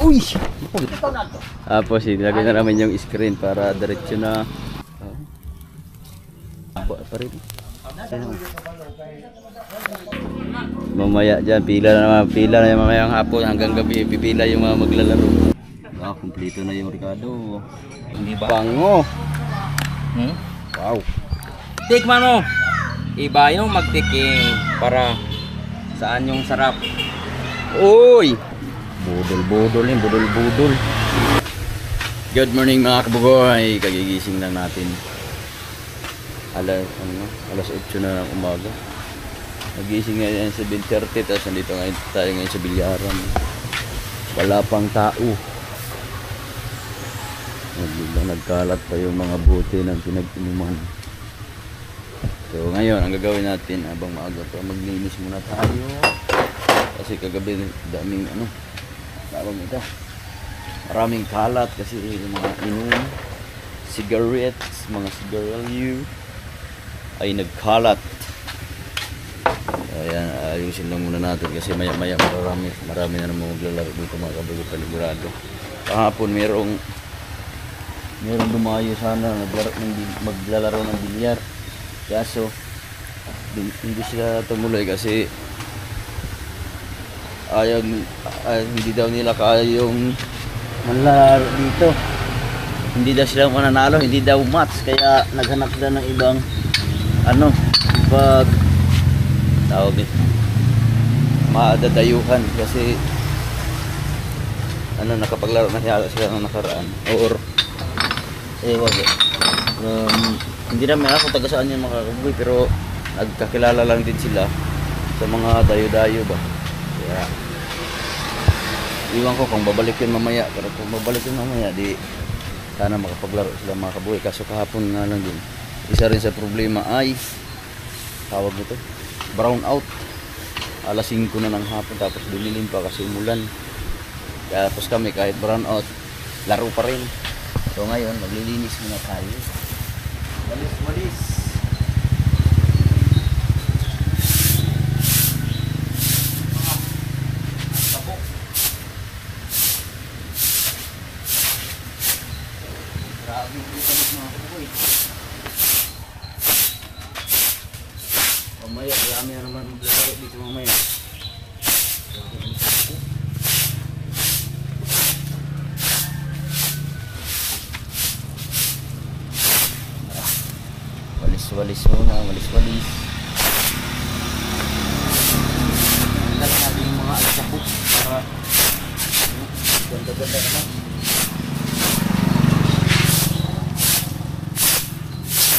Uy! Tapos ilagay na namin yung screen para diretso na pa rin. Mamaya dyan, pila na yung mamayang hapon hanggang gabi, pipila yung mga maglalaro. Kumpleto na yung Ricardo. Hindi ba? Bango! Wow! Tikman mo! Iba yung magtikim para saan yung sarap. Uy! Budol-budol yun, budol-budol. Good morning mga kabugoy. Kagigising lang natin. Alas 8 na ng umaga. Nagising ngayon 7:30. Tapos nandito tayo ngayon sa bilyaran. Wala pang tao. Nagkalat pa yung mga bote ng pinag-inuman. So ngayon ang gagawin natin habang maaga pa, maglinis muna tayo. Kasi kagabi daming tawag ito, maraming kalat kasi yung mga inom, cigarettes, mga cigarillo ay nagkalat. Ayan, ayusin lang muna natin kasi maya maya marami na naman maglalaro dito mga kabago paligurado. Kahapon merong dumayo sana maglalaro ng bilyar, kaso hindi sila tumuloy kasi hindi daw nila kaya yung manlalaro dito. Hindi daw sila mananalo, hindi daw match, kaya naghanap sila ng ibang tawag ito, madadayuhan kasi nakapaglaro na sila ng nakaraan or hindi naman ako taga saan yung makakabuhay, pero nagkakilala lang din sila sa mga dayo-dayo ba. Kaya iwan ko kung babalik yun mamaya, pero kung babalik yun mamaya di sana makapaglaro sila mga kabuhay. Kaso kahapon nga lang din, isa rin sa problema ay tawag nito, brown out. Alas 5 na ng hapon tapos dumilim pa kasi umulan. Kaya tapos kami kahit brown out, laro pa rin. So ngayon maglilinis muna tayo. Walis mamaya, marami na naman maglalaro dito mamaya. Walis muna, walis. Tanggalin natin yung mga alasabot para ganda-ganda naman.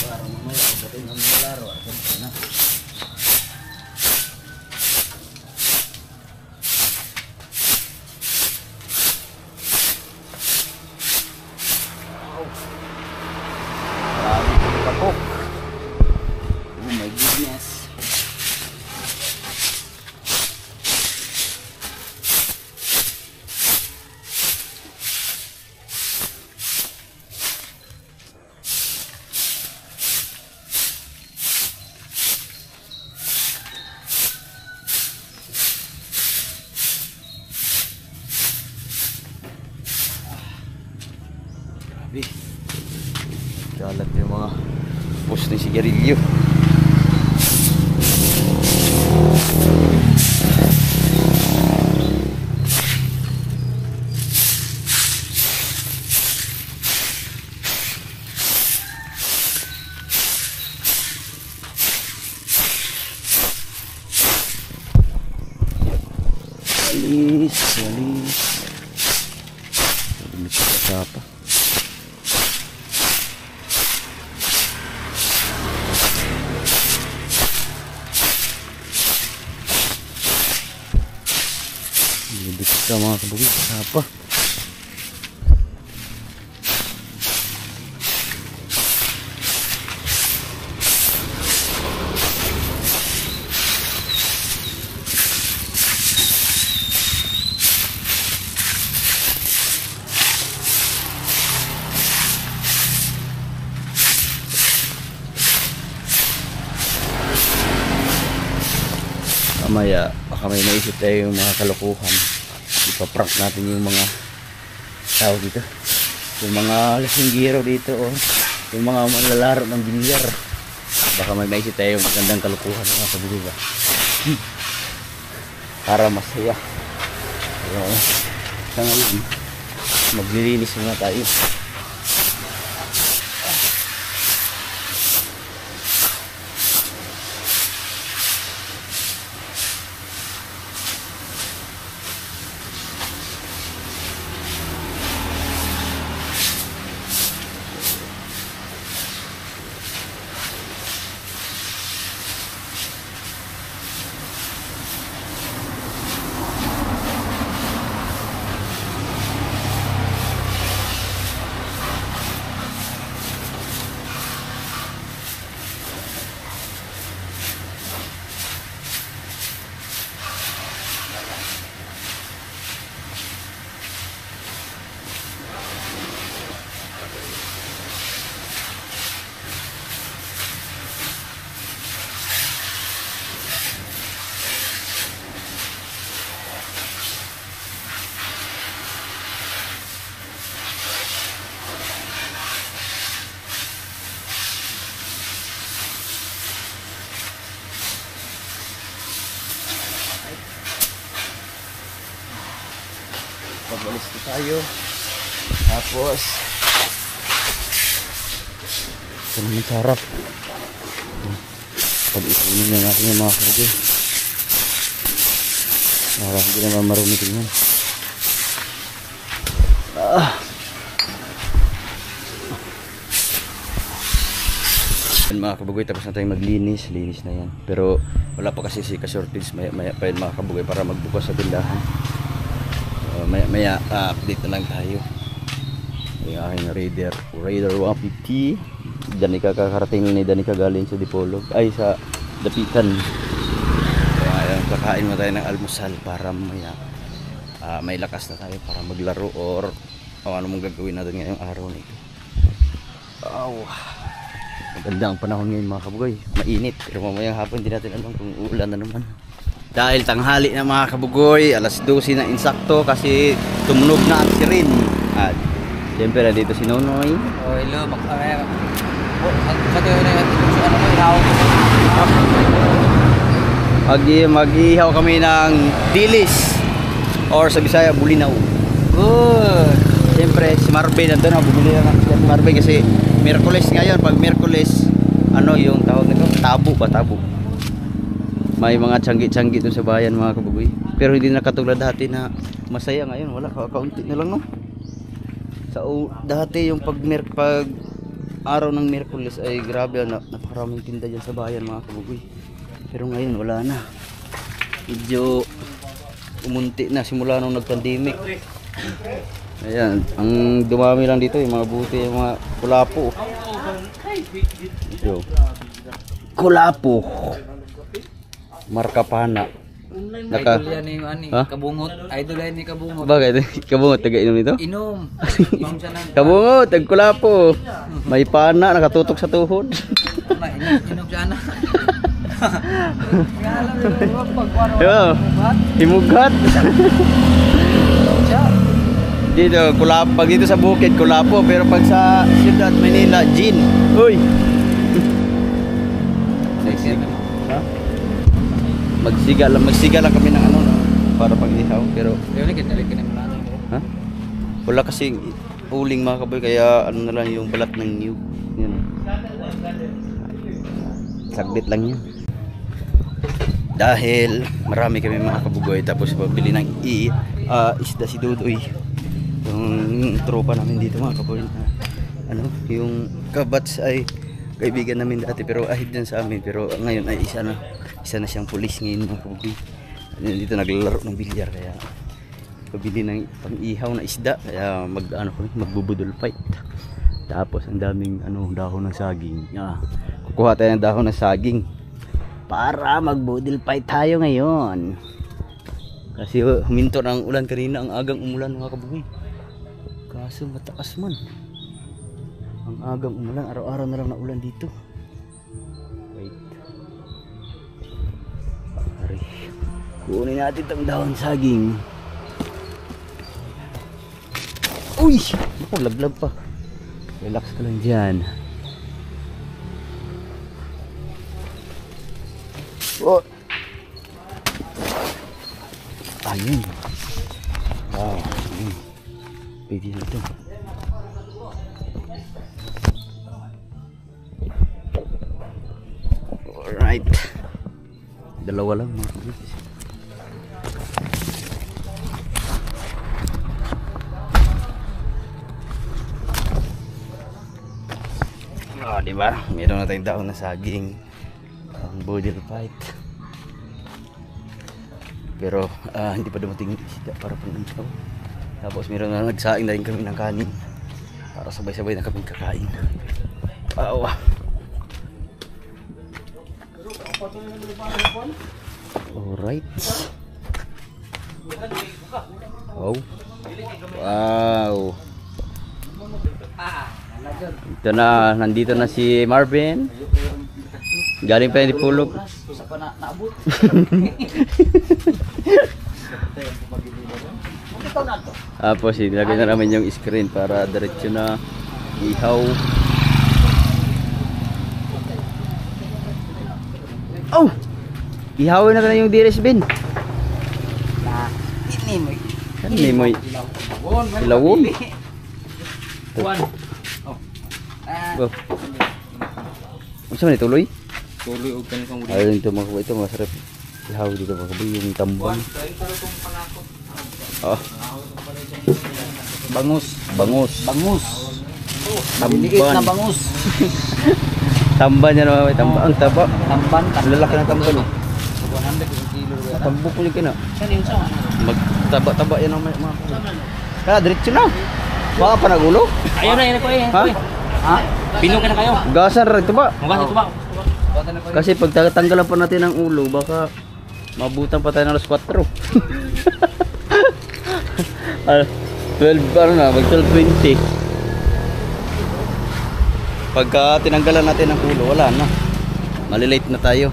Para mamaya, pagdating ang malaro, ganda na. Kalat yung mga post ng sigarilyo. Walis. Hindi siya kasapa. Dito mga kabugid, apa? Mamaya baka may naisip tayo yung mga kalokohan, ipaprank natin yung mga tawag dito, yung mga lasinggero dito, oh, yung mga malalaro ng bilyar. Baka may maisip tayo yung magandang kalukuhan mga kabugoy ba. Para masaya. Pero sa ngayon, maglilinis muna tayo. Pagwalis ko tayo. Tapos ito naman sarap. Pag-ikunin na natin yung mga kabugoy. Para hindi naman marumi tingnan. Mga kabugoy, tapos na tayong maglinis. Linis na yan. Pero wala pa kasi si ka-shortage. Maya pa yun mga kabugoy para magbukas sa tindahan. Maya update na lang tayo. Yung aking Raider 150. Danica, kakarating ni Danica galing sa Dipolog, ay sa Dapitan. Kaya ngayon kakain mo tayo ng almusal para maya may lakas na tayo para maglaro or ano mong gagawin natin ngayong araw na ito. Maganda ang panahon ngayon mga kabugoy. Mainit, pero mamayang hapon hindi natin alam kung uulan na naman. Dahil tanghali na mga kabugoy, alas 12 na insakto kasi tumunog na ang sirin. At siyempre nandito si Nonoy. Oh, hello, Mag-ihaw kami ng dilis or sa Bisaya bulinaw. good. Siyempre si Marvin nandun, bumili na si Marvin kasi Miyerkules ngayon. Pag Miyerkules, ano yung tawag nito? Tabo ba? Tabo. May mga tiyanggi-tiyanggi doon sa bayan mga kabugoy. Pero hindi na katulad dati na masaya ngayon. Wala, kaunti na lang no. Dati yung pag araw ng Miyerkules ay grabe, napakaraming tinda dyan sa bayan mga kabugoy. Pero ngayon wala na. Medyo umunti na simula nung nag-pandemic. Ayan, ang dumami lang dito yung mga buti, yung mga kulapo. Yo. Kulapo. Markapana. Idol yan ni Kabungot. Idol yan ni Kabungot. Bakit? Kabungot taga-inom nito? Inom. Kabungot, tagkulapo. May pana, nakatutok sa tuhod. Inom siya na. Yo, himugat. Dito, kulapo. Pag dito sa bukid, kulapo. Pero pag sa Ciudad Manila, gin. Uy! Magsiga lang kami ng ano para pag-ihaw, pero ha? Wala kasing uling mga kaboy, kaya ano na lang yung balat ng niyog. Yan. Saglit lang yan. Dahil marami kami mga kabugoy, tapos pabili ng isda si Dudoy. Yung tropa namin dito mga kaboy. Ano, yung kabats ay kaibigan namin dati pero ahid din sa amin, pero ngayon ay isa na siyang pulis ngayon mga kabugoy. Dito naglalaro ng bilyar, kaya pabili ng pang-ihaw na isda, kaya magbubudol fight. Tapos ang daming dahon ng saging. Kukuha tayo ng dahon ng saging para magbudol fight tayo ngayon. Kasi huminto ng ulan kanina, ang agang umulan mga kabugoy. Kaso mataas man. Ang agang umulan, araw-araw na lang na ulan dito. Wait. Kunin natin itong dahon saging. Uy! Ako, laglag pa. Relax ka lang dyan. Oh! Ayun. Wow. Ayun. Pwede na ito. Alright. Dalawa lang mga kabukid. Diba? Meron na tayong daon na saging ang border fight. Pero hindi pa dumating yung isda para panuntaw. Tapos meron na nagsaing na rin kami ng kanin para sabay-sabay na kami kakain. Wow. Alright. Wow. Wow. Ito na, nandito na si Marvin. Galing pa yung Dipulog. Sa pa na naabot. Tapos ilagay na namin yung screen para diretso na ihaw. Oh! Ihawin na yung diris bin. Ini mo. Ilawon. Kuan. Oh. Unsa man ituloy? Tuloy og kani kang Ayun ito mga kaboy, ito masarap. Ihaw dito mga kaboy, yung tambang. Oh. Bangus. Bangus. Bangus. Tamban. Liit na bangus. Tamban yan mga kaboy, tambang. Ang taba. Tamban. Lalaki ng tamban. 100 kilo. Tambo po yung kina. Kani unsa? Magtaba-taba yan ang mga kaboy. Kaya diretso na. Baka pa nagulo. Ayun na, ko eh. Ha? Ha? Pinog ka na kayo. Gasan rin ito ba? Mugas ito ba? Kasi pag tatanggalan pa natin ang ulo, baka mabutan pa tayo ng alas 4. 12, ano na, mag 12:20. Pagka tinanggalan natin ang ulo, wala na. Malilate na tayo.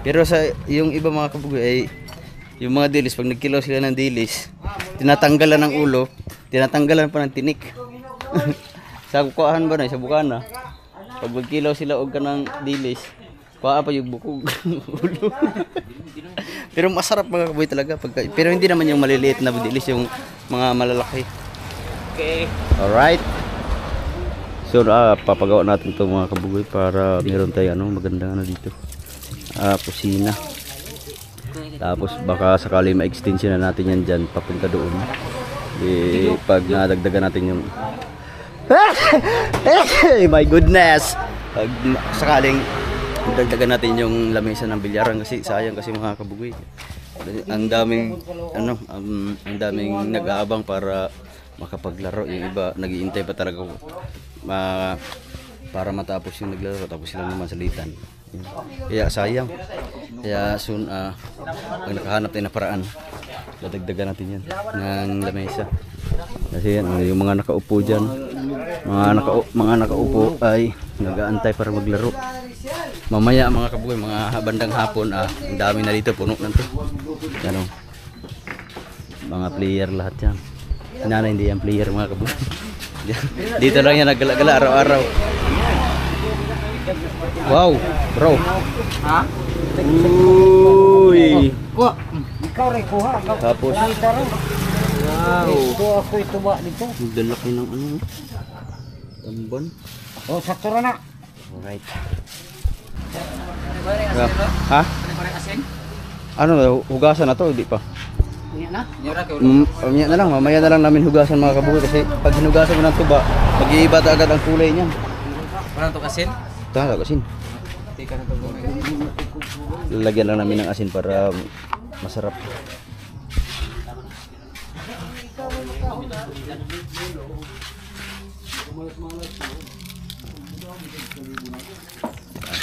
Pero sa yung iba mga kabugoy ay yung mga dilis, pag nagkilaw sila ng dilis, tinatanggalan ng ulo, tinatanggalan pa ng tinik. Sa kukuhaan ba na, sa bukana. Pag magkilaw sila og kanang dilis, kuha pa yung bukog ulo. Pero masarap mga kaboy talaga pagka, pero hindi naman yung maliliit na dilis, yung mga malalaki. Okay. Alright. So papagawa natin to mga kabugoy para meron tayo maganda dito. Kusina. Tapos baka sakali ma-extension na natin yan dyan papunta doon. Pag nadagdagan natin yung my goodness, pag sakaling dagdagan natin yung lamesa ng bilyaran, kasi sayang kasi mga kabugoy, ang daming ang daming nag-aabang para makapaglaro. Yung iba nag-iintay pa talaga para matapos yung naglaro, tapos sila naman salitan. Kaya sayang. Kaya soon pag nakahanap tayo na paraan, dadagdagan natin yan ng lamesa. Kasi yan, yung mga nakaupo dyan, mga nakaupo ay nag-aantay para maglaro. Mamaya mga kabugoy, mga bandang hapon, ang dami na dito, puno na ito. Yan o, mga player lahat yan. Nanay hindi yan player mga kabugoy. Dito lang yan nagala-gala araw-araw. Wow, bro. Ha? Uy. Kuha. Ikaw rin kuha. Tapos Wow. Ito ako ito ba dito? dalaki ng tamban. Oh, sakto na. Alright. Ha? Ano, hugasan na to, hindi pa. Na? Nyora kayo. Mamaya na lang, mamaya na lang namin hugasan mga kabugoy, kasi pag hinugasan mo ng tuba, mag-iiba agad ang kulay niyan. Parang to asin? Tama, asin. Tika na to. Lalagyan lang namin ng asin para masarap.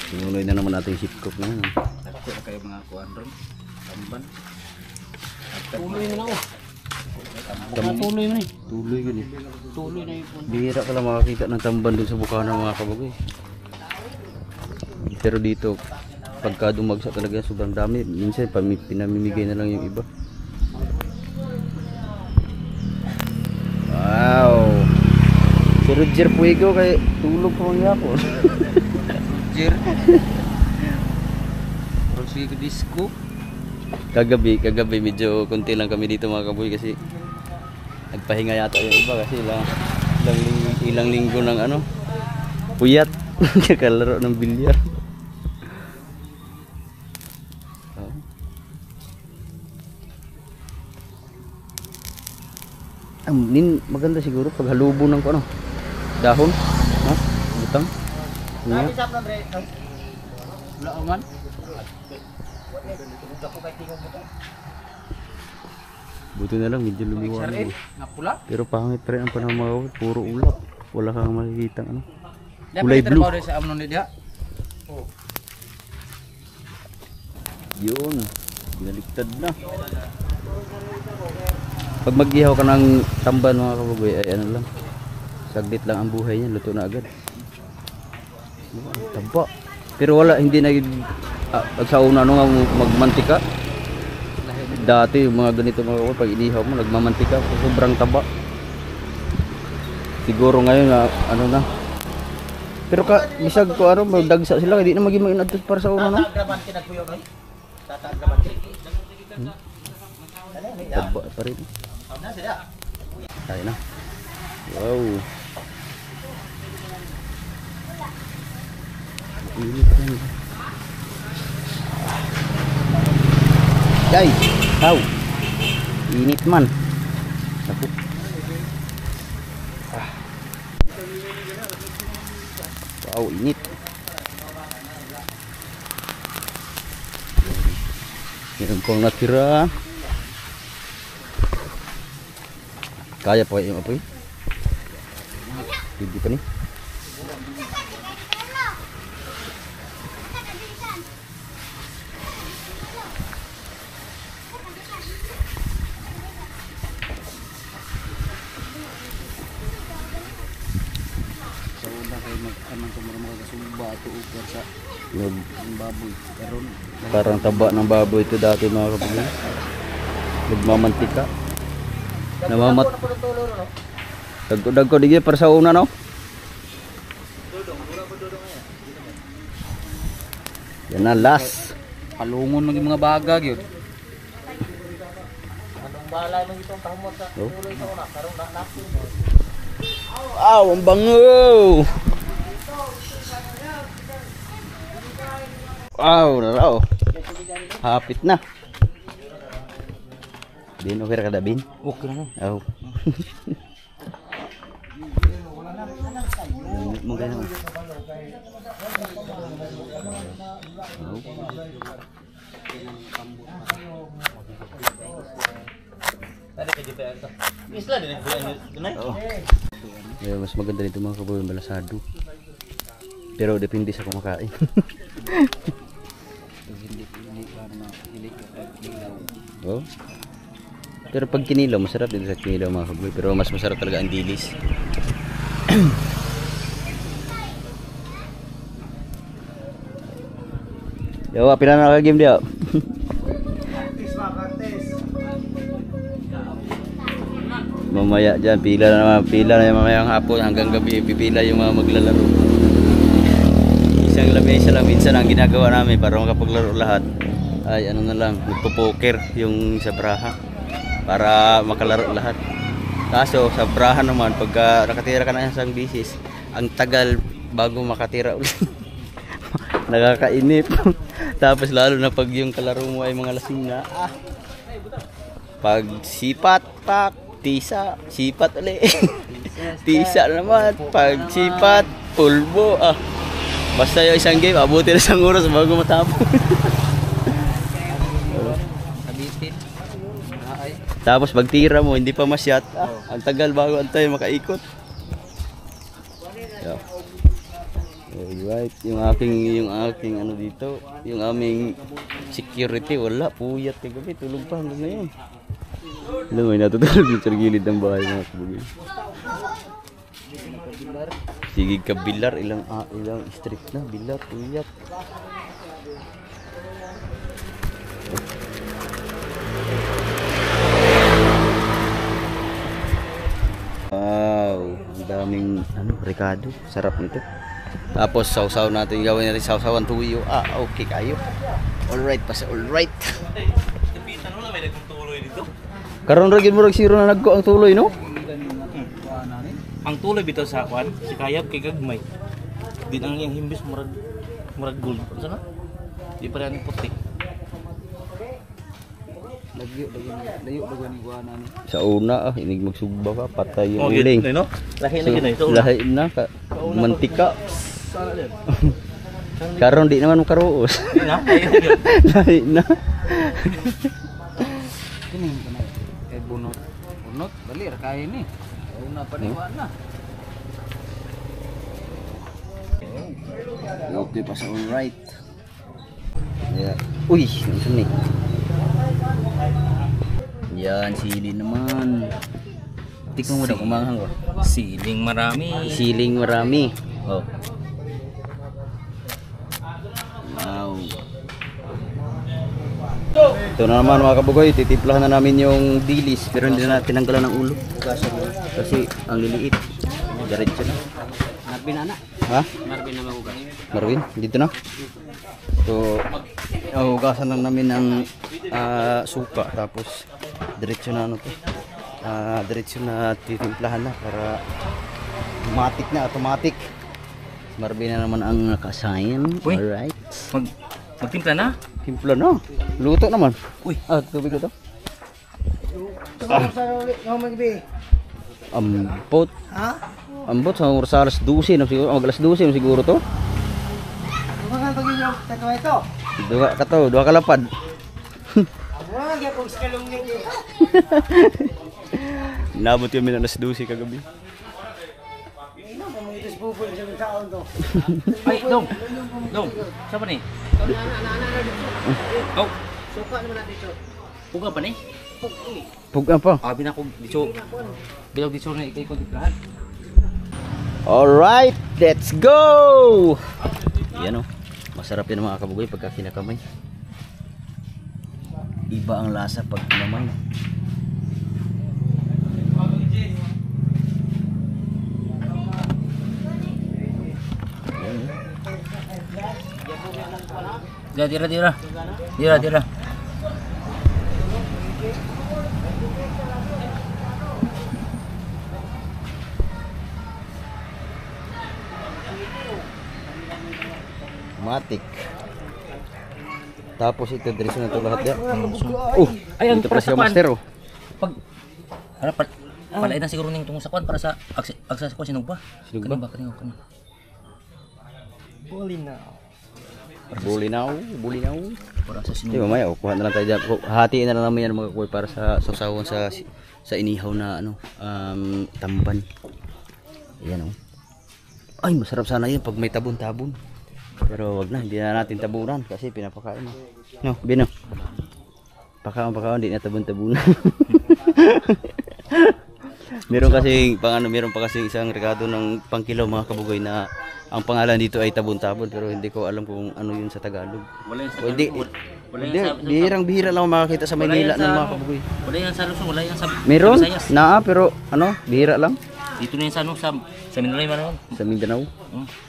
Sinuloy na naman natin yung ship cook na yan. Ako na kayo mga kuhan ron. Tamban. Tuloy na ako. Tuloy na eh. Tuloy yun eh. Tuloy na yun. Bihira ka lang makakita ng tamban dun sa bukana mga kabagoy. Pero dito, pagka dumagsa talaga sobrang dami. Minsan pinamimigay na lang yung iba. Roger Puego kay tulog pa man yapon. Roger. Roger disco. Kagabi medyo konti lang kami dito mga kaboy kasi nagpahinga yata yung iba kasi ilang linggo ng ano puyat kakalaro ng bilyar. Maganda siguro pag halubo ng ano dahon, no? Butang. Niya. Wala man. Buti na lang medyo lumiwanag. Nga pula. Pero pangit pa rin ang panamawag, puro ulap. Wala kang makikita ano. Kulay blue. Sa amnon ni dia. Oh. Yun. Binaliktad na. Pag mag-ihaw ka ng tamban mga kababoy ay ano lang. Saglit lang ang buhay niya, luto na agad. Taba. Pero wala, hindi na pagsauna nga magmantika. Dati yung mga ganito mga kababoy, pag inihaw mo nagmamantika, sobrang taba. Siguro ngayon na ano na. Pero bisag ko ano, magdagsa sila, hindi na maging mainadtos para sa una no. Taba pa rin. Tayo na. Wow. Init yan. Day, tau. Init man. Naku. Wow, init. Yan pong natira. Kaya pa yung apoy? Hindi pa ni? Sa una kayo mag-anong kumarama kasumba ito upar sa baboy. Karon Parang taba ng baboy ito dati mga kapatid. Nagmamantika. Namamat. Dagko digya para sa una no. Yan na last. palungon ng mga baga gyud. Oh. Wow, ang bango. Wow, naraw. Hapit na. Bin, okay ka da, Bin? Okay na. Oh. Mo ganun. Mas maganda dito mga kaboy, malasado. Pero depende sa kumakain. Oh. Pero pag kinilaw, masarap dito sa kinilaw mga kaboy. Pero mas masarap talaga ang dilis. Yo, pila na ka-game dia? Mamaya dyan, pila na yung mamayang hapon hanggang gabi, pipila yung mga maglalaro. Isang lamesa lang minsan ang ginagawa namin para makapaglaro lahat. Ay ano na lang, nagpo-poker yung sa braha para makalaro lahat. Kaso sa braha naman, pagka nakatira ka na isang bisis, ang tagal bago makatira ulit. Nakakainip. Tapos lalo na pag yung kalaro mo ay mga lasing na. Pag sipat, pak, tisa, sipat ulit. Tisa naman, pag sipat, pulbo. Basta yung isang game, abuti na isang oras bago matapos. Tapos pag tira mo, hindi pa masyat. Ang tagal bago antay makaikot. Yeah. Alright, yung aking ano dito, yung aming security, wala, puyat kagabi, tulog pa hanggang ngayon. Alam mo, natutulog yung sa gilid ng bahay mga kabugin. Sige ka bilar, ilang street na, bilar, puyat. Wow, ang daming ano, ricado. Sarap nito. Tapos sausaw natin, gawin natin sausawan tuyo. Okay kayo. Alright, alright. Kapitan mo na may nagtutuloy dito. Karon ra gid mo siro na nagko ang tuloy, no? Ang tuloy bitaw sa kwan, si Kayab kay gagmay. Din ang iyang himbis murag gold. Ano sana? Di pa rin puti. Layo ni guana ni. Sa una inig magsugba ka, patay yung uling. No? Lahi na ginoy. Lahi na ka. Mantika. Karon di naman makaruos. Na. Lahi na. Kini kana bunot. Bunot bali ra kay ni. Una pa ni na. Okay pa sa alright. Yeah. Uy, ano ni? Yan, sili naman. Tikman mo daw kumanghang ko. Siling marami. Siling marami. Oh. Wow. Ito na naman mga kabugoy, titimplahan na namin yung dilis pero hindi na natin tinanggalan ng ulo. Kasi ang liliit. Diretso na. Marvin ana. Ha? Marvin na magugas. Marvin, dito na. So, hugasan na namin ng suka tapos diretso na ano to. Diretso na titimplahan na para automatic. Marvin na naman ang naka-assign. Uy. Alright. Magtimpla na? Timpla na. Luto naman. Uy. Tubig ko to. Ambot. Ha? Ambot sa alas 12 na siguro. Alas 12 na siguro to. Mga pagino tatawa ito. Duha ka lapad. Wag ya kung skalong ni. Nabot kami ng alas 12 kagabi. Ino mo mga itis bubol sa taon to. Ay, dong. Siapa ni? Oh, Suka naman natin ito. puga pa ni? Puga pa. Abi na ko diso. Bilog diso na ikay ko lahat. Alright, let's go! Yan o. Masarap yan mga kabugoy pagka kinakamay. Iba ang lasa pag kinamay. Tira. Matik. Tapos ito, diretso na ito lahat yan. Ay, ang Ito pa siya prasapan. master oh. Pag ano palain na siguro ning tungod sa kwan para sa akses ko sinugba. Sinugba? Kanino. Bulinaw. Para sa Hindi, sinugba. mamaya, kuha na lang tayo dyan. Hatiin na lang namin yan mga kuy para sa sausawan sa inihaw na tamban. Ayan oh. Ay, masarap sana yun pag may tabon-tabon. Pero wag na, hindi na natin tabunan kasi pinapakain mo. No, Bino. Pakaon, hindi na tabon-tabunan. meron pa kasi isang rekado ng pangkilaw mga kabugoy na ang pangalan dito ay tabon-tabon pero hindi ko alam kung ano yun sa Tagalog. Wala yan sa Hindi, bihirang-bihira lang ako makakita sa Maynila ng mga kabugoy. Wala yan sa Luzon, wala yan sa Meron? Visayas. Pero bihira lang Dito na yan sa sa Mindanao man. sa Mindanao.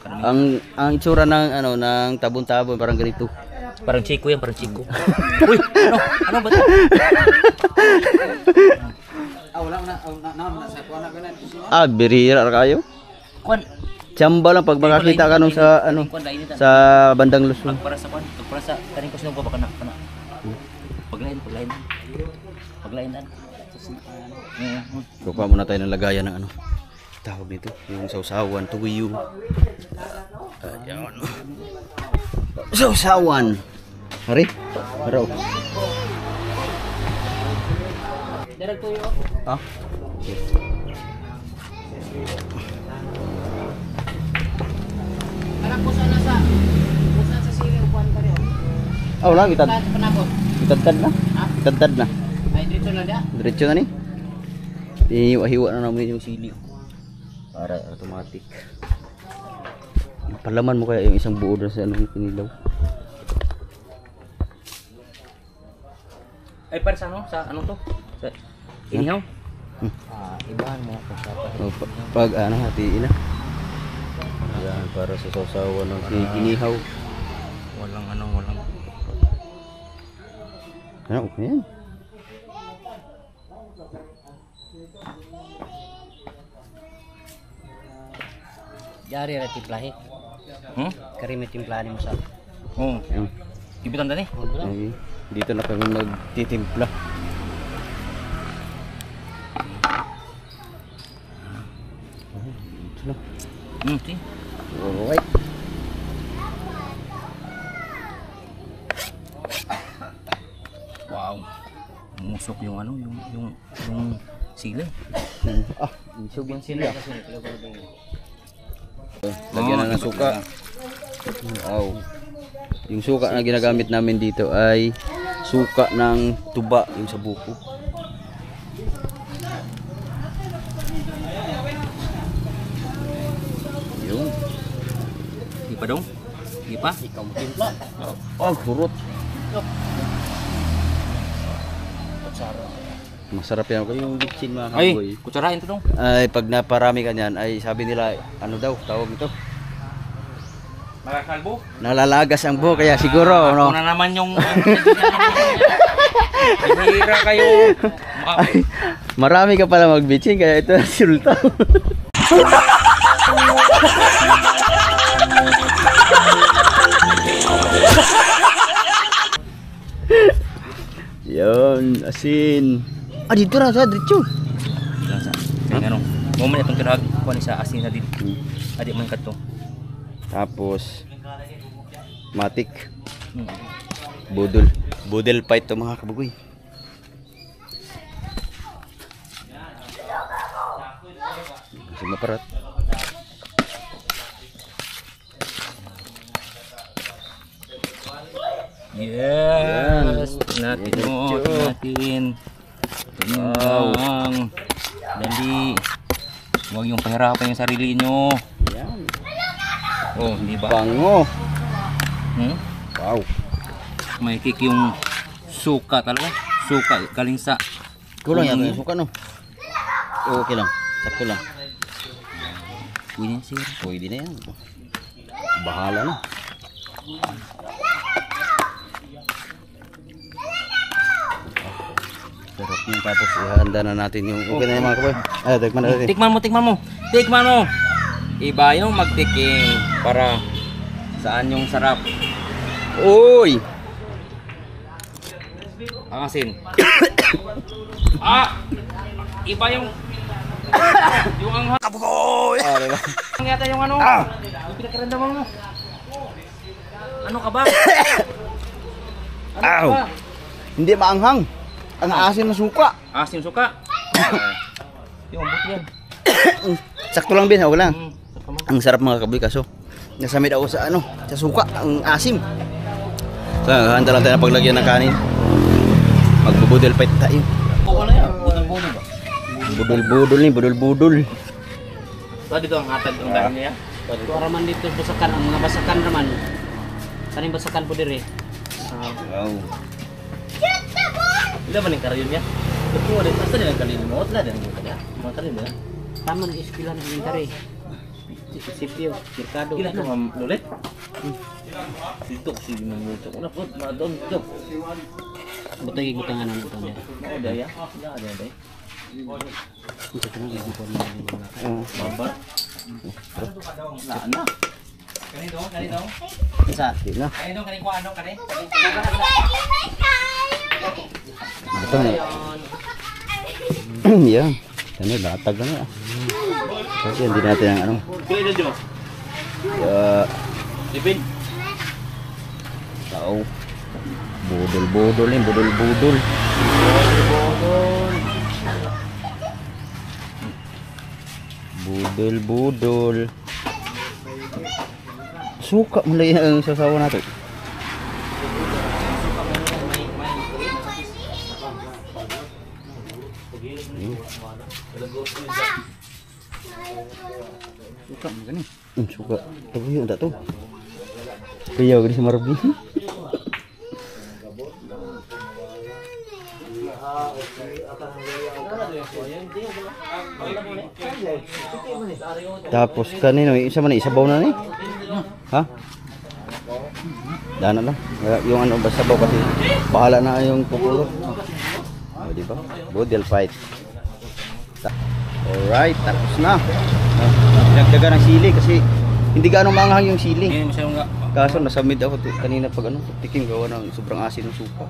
Karami. Ang itsura ng ng tabon-tabon parang ganito. Parang Chico yan, parang Chico. Uy, ano ba 'to? Wala na sa kuha na ganun. Bihira kayo. Kwan. Tsamba lang pag makakita ka nung sa sa bandang Luzon. Para sa kwan, para sa kaning ko sinugba baka na. Paglain. Kukuha muna tayo ng lagayan ng tawag nito, yung sausawan, tuyo. Ayan. Sausawan. Hari? Haraw. Direct tuyo. Ha? Anak ko sana sa sili upuan pa rin. Wala, itad Panabot. na. Itad na. Ay dito na dia. Diretso na ni. Hiwa-hiwa na namin yung sili. Para automatic. Palaman mo kaya yung isang buo doon sa kinilaw. Ay para sa ano? Sa ano to? Sa inihaw? Ibahan mo kung sa O, pag ano, hatiin na. Yan, para sa sausawan ng kinihaw. Walang ano, walang. Ano, okay yan. Jari ra timplahe. Kari may timplahan mo sa. Oo. Yan. Ibitan tani. Okay. Dito na kami magtitimpla. Ito na. Si. Alright. Wow. Musok yung ano, yung sili. Isog yung Sila sila. kasi naglago. Lagyan na ng suka. Wow. Yung suka na ginagamit namin dito ay suka ng tuba, yung sa buko. Yung. Di pa dong? Di pa? Ikaw mo timpla. Oh, hurot. Kutsara. Masarap yan. Yung bitchin mga Ay, kaboy. kutsarain to dong. Ay, pag naparami ka niyan, ay sabi nila, ano daw, tawag ito? Makakalbo? Nalalagas ang buhok, kaya siguro, no? Ako na naman yung... Hihira kayo. Ay, marami ka pala magbitchin, kaya ito resulta. Yun, asin. Dito na sa dito. Kaya ano, moment itong tinawag ko ni sa asin na dito. Adi man kadto. Tapos, matik. Budol. Budol fight to mga kabugoy. Kasi maparat. Yes! Natin mo, natin. Tingnan. Dali. Huwag yung pahirapan yung sarili nyo. Yan. Oh, di ba? Bango. Wow. May kick yung suka talaga. Suka, galing sa... Kulang yan yung suka, no? Okay lang. Sakto lang. Pwede yan sir. Pwede na yan. Bahala na. Sarap yun. Tapos ihanda na natin yung... Okay na yung mga kaboy. Tikman na natin. Tikman mo, tikman mo. Tikman mo. Iba yung magtiking para saan yung sarap. Uy! Ang asin. Iba yung yung ang kabugoy. Diba? Ang yata yung ano. Yung pinakaramdaman mo. Ano ka ba? Ano ka Ow! ba? Hindi maanghang. Ang asin ng suka. Asin suka. Yung ambot yan. Sakto lang bin, wala. Sakto man. Ang sarap mga kaboy kaso nasamid ako sa ano, sa suka, ang asim. So, handa lang tayo na paglagyan ng kanin. Magbubudol fight tayo. Wala yan. Budol-budol ba? Budol-budol ni, budol-budol. So, dito ang hatag ng dahil niya. Para man dito basakan, ang mga basakan naman. Kaning basakan po dire. Wow. Ila ba ning karayon niya? Ito rin asa din ang kalin mo. Wala din ang kanya. Mga kalin na. Taman iskila ng intare. Sipyo, merkado. Ila ka ma'am Lolet? Dito si Mamuto. Una po, madon dito. Butay gitangan ng utang dia. Mao daya. Ila ada day. Ito tanang gipon mo ni mga. Babar. Wala na. Kanino? Isa. Di na. Kanino ko ano kani? Ito na. Yan. Ano, latag na na. Kasi hindi natin ang ano. Kailan dito? Ipin. Tao. Budol-budol ni, budol-budol. Budol-budol. Suka mulai ang sasawa natin. Suka mo gani. Suka. Tapi yun tak tu. Kaya gini sama Robby. Tapos kanino, isa man isabaw na ni. Ha? Dana lang. Yung ano ba sabaw kasi bahala na yung pupulo. O di ba? Budel fight. Alright, tapos na. Dagdagan ng sili kasi hindi gaano maanghang yung sili. Ngayon masyadong nga. Kaso nasa mid ako kanina pag ano, tikim gawa ng sobrang asin ng suka.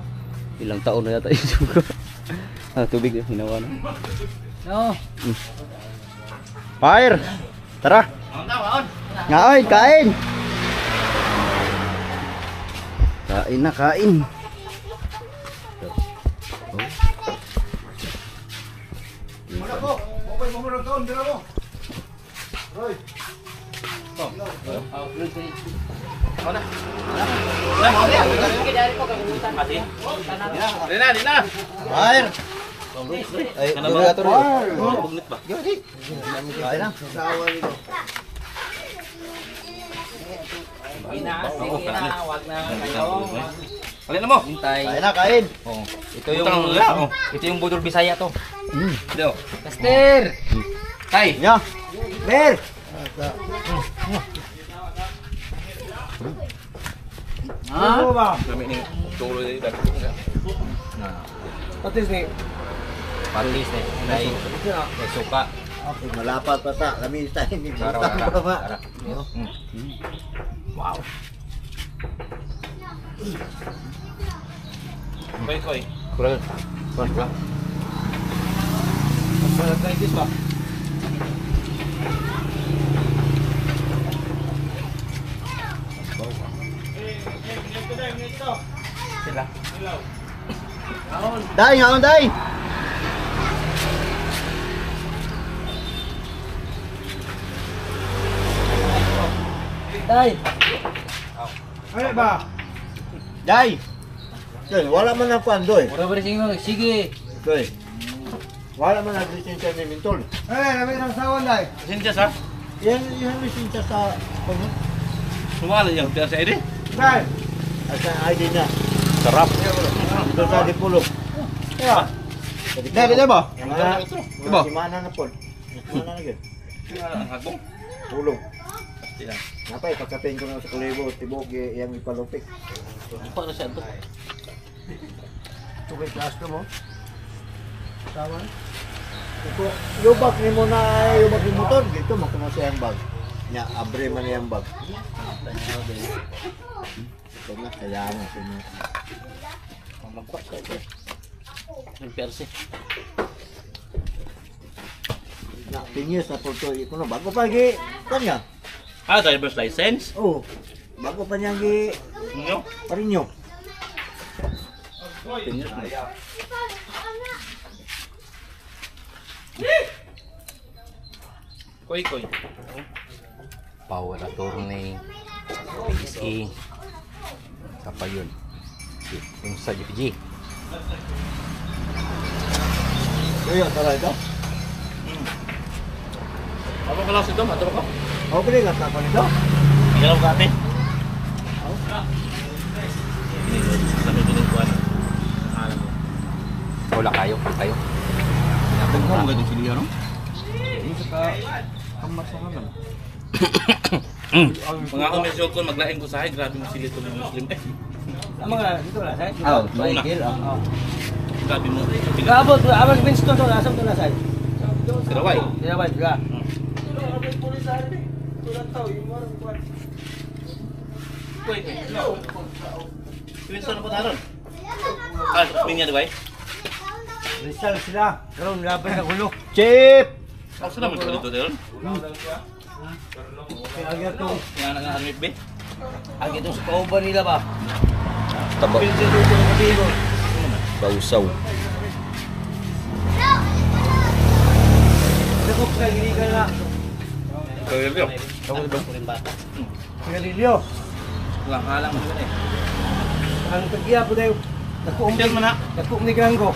Ilang taon na yata yung suka. Tubig na hinawa na. No. Fire! Tara! Ngaon, kain! Kain na, kain! Dina. Fire! Ay, Kanaba. ito rin. Bugnit ba? Kain na. Wag na kayo. Alin na mo? Hintay. Kain na, kain! Oh. Ito yung Budol Bisaya to. Dito. Master. Tay. Nya! Ber! Ha? Kami ni tuloy dito. Patis ni. Patis ni. Nay. Suka. Malapat pa ta, kami tayo ni Tara. Wow. Koy. Kurang. Kurang. Arthritis ba? Sila. Day, ngaon day! Tay. Ano ba? Day! Doy, wala man ang kwan, doy. Ora bersing mo. Sige. Doy. Wala man ang lisensya ni Mintol. Eh, kami ng sawan, day. Sinja sa? Yan yung lisensya sa pag Sumala yung sa ID. Day. At sa ID na. Sarap! Ito sa Dipulog. Yeah. Day, ba? Diba? Simana na po. Simana na gid. Ang hagbong. Pulog. Sila. Napay, pagkating ko na sa kulibo, tibok, iyang ipalupik. Paano siya ito? Tukay class ka mo. Tama. Ito, yubak ni mo na yubak ni motor. Dito, makuha siya ang bag. Nya, abre man yung bag. Ito na, kaya nga. Magpas ka ito. Yung persi. Na, tingis na po ito. Ito na, bago pa gi. Kanya? Driver's license. Oo. Bago pa niya gi. Ano? Parinyo. Tingis na. Koy. Power attorney. PSA. Sapa yun. Yung sa GPG. Kaya, tara ito. Apa kelas itu? Atau apa? Ako pa rin, nasa pa nito. Tinggal buka hati. Ini sampai pinituan. Alam mo. Wala kayo. Ang mo ganito sila yun? Ini sa kamar sa kanan. Mga ako may siyokon, maglaing ko sa akin. Grabe mo sila ito ng Muslim. Mga dito na say. Oh, Michael, Grabe mo. Abot, abot Winston to nasam to na say. Siraway. Dira ba dira? Koy. Pinsan na po taron. Pinya di ba? Rizal sila. Karon laban sa gulo. Chip! Ako sila mo dito taron. Kaya ito. Yang anak army B. Ag ito sa kauban nila ba? Taba. Bausaw. Sakop ka, hindi ka na. Kaya Sigarilyo. Lang halang mo eh. Ang tagya po tayo. Diyan man na. Nakuum ni Ganggo.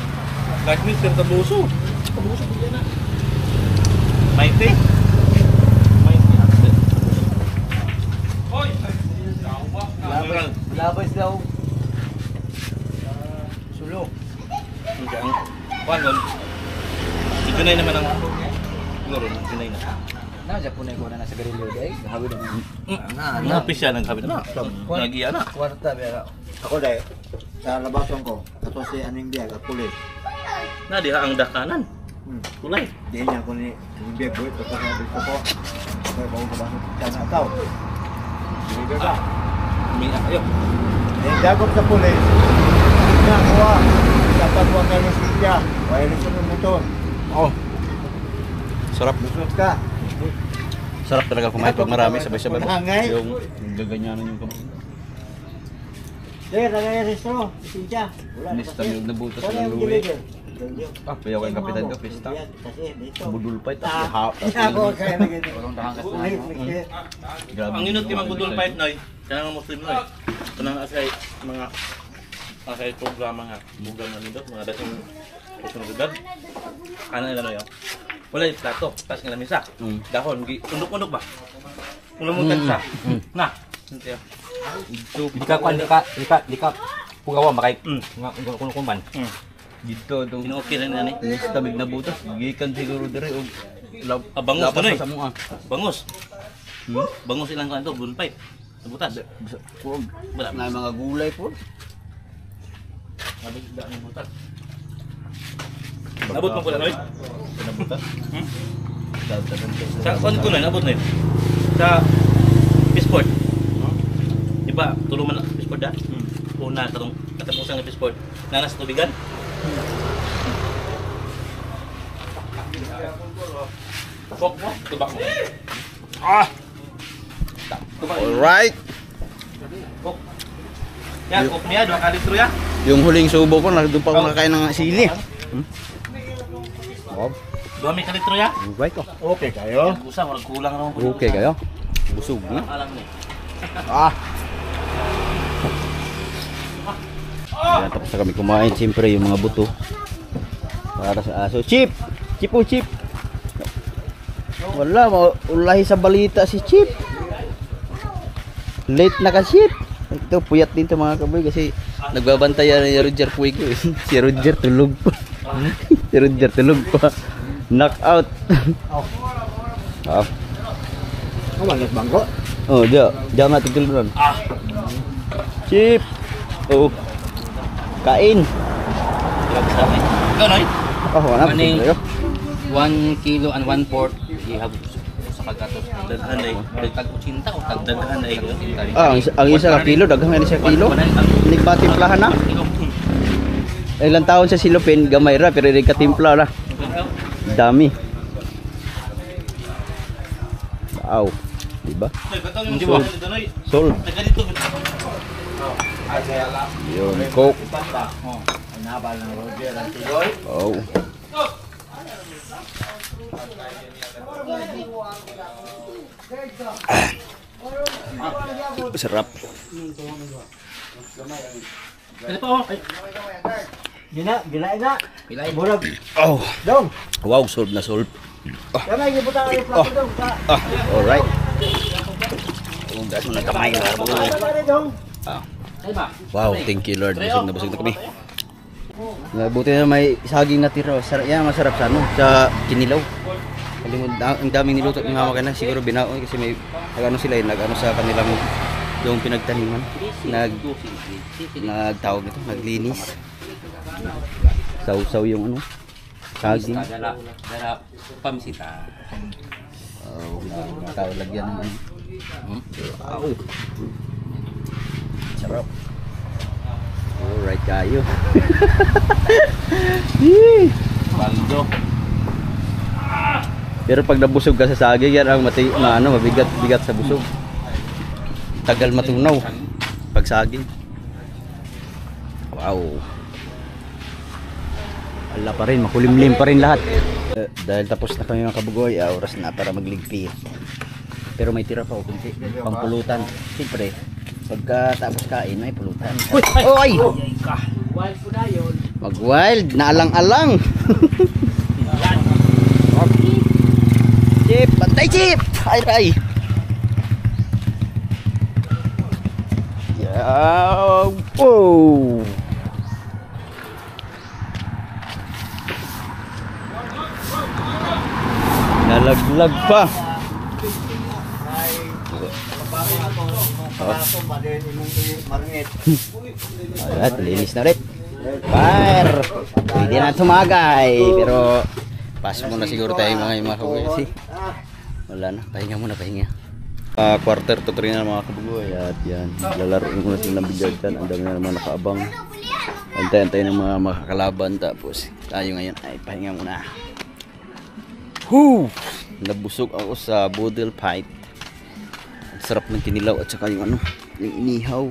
Like Mr. Tabuso. Tabuso po yan na. Maite. Hoy! Labay sila o. Sulo. Kuan Pinay naman ang siguro, pinay na. Na Japonay ko na nasa garilyo day. Hawi na. Ang opisyal ng kabit na. Nagiya na. Kwarta pero. Ako dahil, sa labason ko, kato si Aning Biag at pulis. Na diha ang dakanan. Kulay. Diyan niya ko ni Aning Biag, boy, kapag sabi ko po, kaya bago ka ba sa na ataw. Hindi ka. Umiyak kayo. Eh, dagok sa pulis. Nakuha. Dapat huwag kayo sikya. Kaya rin sa motor. Oh. Sarap. Lusot ka. Sarap talaga kumain pag marami sabay-sabay. Hangay. Yung gaganyanan yung kamay. Sir, nagaya restro. Sikya. Nista yung nabutas Wala ng yung luwi. deliver. Ah, payaw kayong kapitan ko, pista. Kasi dito. Budul pa ito. Ako kaya nagaya. Walang dahan kasi. Grabe. Ang inot kay magbudol fight noy. Kana ng Muslim noy. Kanang asay mga asay programa nga. Bugang na nito mga dating oportunidad. Kana nila noy. Wala yung plato, tas nga lamisa. Dahon, undok-undok ba? Kung lamutan sa. Na. Sintiyo. Di ka pugawa makay. Nga kuno-kuman. Dito itong Inuokay rin na ni. tabig na butas. Gikan siguro dire o Bangus lapas na noy. sa mga. Bangus. Bangus ilang kanto, budol fight. Nabutas. Huwag. Wala. Na mga gulay po. Nabig da ng butas. Nabot mo pala noy. Nabutas. Sa kon ko na nabot noy. Sa Pisport. Di ba? Tuluman na Pisport da. Una karong katapusan ng Pisport. Nanas tubigan. Pok mo, tubak mo. Ah. Tubak. Alright. Pok. Ya, pok niya 2 kali tro ya. Yung huling subo ko, doon pa ako nakakain ng sili. Oh, 2 kali tro ya. alright ko. Okay kayo. Usang orang kulang raw. Okay kayo. Busog na. Alam ni. Ah. Ayan, tapos na kami kumain. Siyempre yung mga buto para sa aso. Chip! Chip o chip! Wala, maulahi sa balita si Chip. Late na ka Chip. Ito, puyat din ito mga kaboy kasi nagbabantay ni Roger Puig. Si Roger tulog pa. Si Roger tulog pa. Knockout. Ah. Kawalat bangko. Oh, diyan nga tutulog. Chip. Oh. Kain. Ikaw noy. Oh, wala pa Ani. tayo. 1 kilo and 1/4 ihab sa kagatos. Daghan ay. Tag 80 o tag Daghan ay. Ah, ang isa ka kilo, daghang ni siya kilo. Nagpatimplahan na. Ilang taon sa silupin, gamay ra pero nagkatimpla na. Dami. Wow. Diba? Hindi ba? Sold. Ganito. Yun, Coke. Nabal ng Roger ang tigoy. Oh. Sarap. Ano pa oh? Gina nga. Pilay. Murag. Oh. Dong. Wow, sold na sold. Kamay gibuta kayo plato dong. Ah, alright. Kung dahil mo na kamay na. Dong. Ah. Ay ba? Wow, thank you Lord. Busog na kami. Buti na may saging natira. Yan, masarap sa ano, sa kinilaw. Kalimod, ang daming niluto ng mama na siguro binaon kasi may nag-ano sila, nag-ano sa kanilang yung pinagtaniman. Nagtawag nito, naglinis. Saw-saw yung ano, saging. Dala pamisita. Oh, tawag lagyan ng ano. Wow. Sarap. Alright kayo. Baldo. Pero pag nabusog ka sa saging, yan ang mabigat sa busog. Tagal matunaw pag saging. Wow. Ala pa rin, makulimlim pa rin lahat. Dahil tapos na kami mga kabugoy, oras na para magligpit. Pero may tira pa, kunti. Pampulutan. Siyempre, pagkatapos kain, may pulutan. Oy! Wild po na yun. Mag-wild, naalang-alang. Chip, bantay Chip! Ay! Yeah, wow! Nalaglag pa. Ay, bago na to, pagkato ba din imong marinate. Alright, linis na rin. Fire! Pwede na tumagay. Pero, pass muna siguro tayo mga kabugoy. Kasi, wala na. Pahinga muna, pahinga. Quarter to 3 na mga kabugoy. At yan, lalaro muna sila ng bilyardan. Ang dami na naman nakaabang. Antay-antay ng mga makakalaban. Tapos, tayo ngayon ay pahinga muna. Whoo! Nabusog ako sa boodle fight. Ang sarap ng kinilaw at saka yung yung inihaw.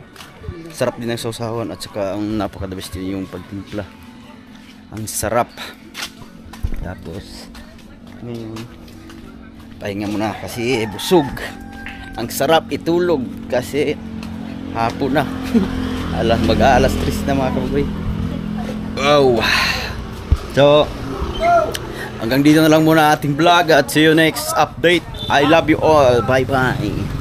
Sarap din ang sausawan at saka ang napaka-the best yung pagtimpla. Ang sarap. Tapos ngayon pahinga muna kasi busog. Ang sarap itulog kasi hapon na. Mag-aalas 3 na mga kababoy. Wow. So hanggang dito na lang muna ating vlog at see you next update. I love you all. Bye bye.